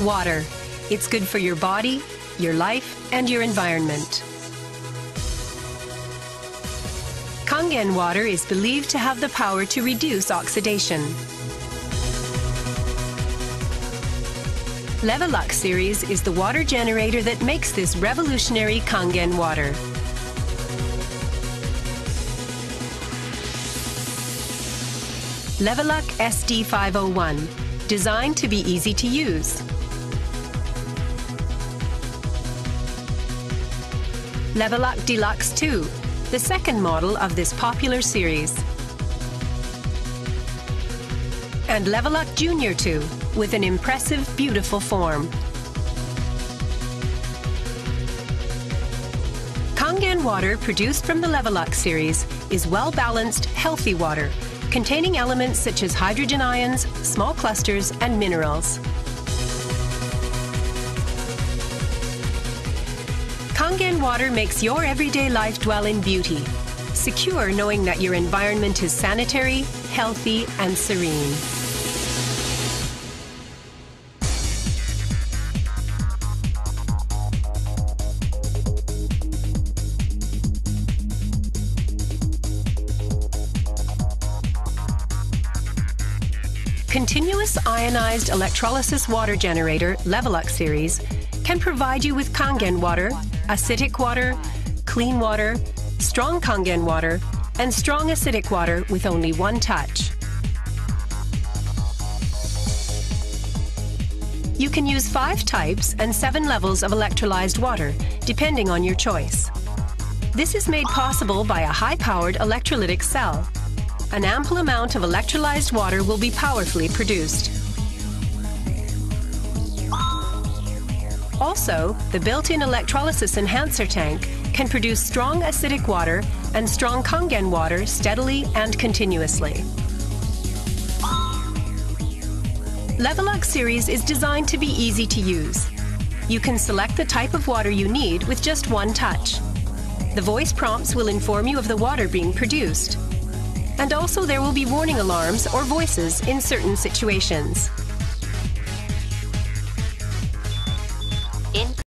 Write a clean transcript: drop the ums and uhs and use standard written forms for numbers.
Water. It's good for your body, your life, and your environment. Kangen water is believed to have the power to reduce oxidation. Levelux series is the water generator that makes this revolutionary Kangen water. Levelux SD501, designed to be easy to use. Levelux Deluxe 2, the second model of this popular series. And Levelux Junior 2, with an impressive, beautiful form. Kangen water produced from the Levelux series is well-balanced, healthy water, containing elements such as hydrogen ions, small clusters, and minerals. Kangen water makes your everyday life dwell in beauty, secure knowing that your environment is sanitary, healthy, and serene. Continuous ionized electrolysis water generator Levelux series can provide you with Kangen water, acidic water, clean water, strong Kangen water, and strong acidic water with only one touch. You can use 5 types and 7 levels of electrolyzed water, depending on your choice. This is made possible by a high-powered electrolytic cell. An ample amount of electrolyzed water will be powerfully produced. Also, the built-in electrolysis enhancer tank can produce strong acidic water and strong Kangen water steadily and continuously. Levelux series is designed to be easy to use. You can select the type of water you need with just one touch. The voice prompts will inform you of the water being produced. And also there will be warning alarms or voices in certain situations.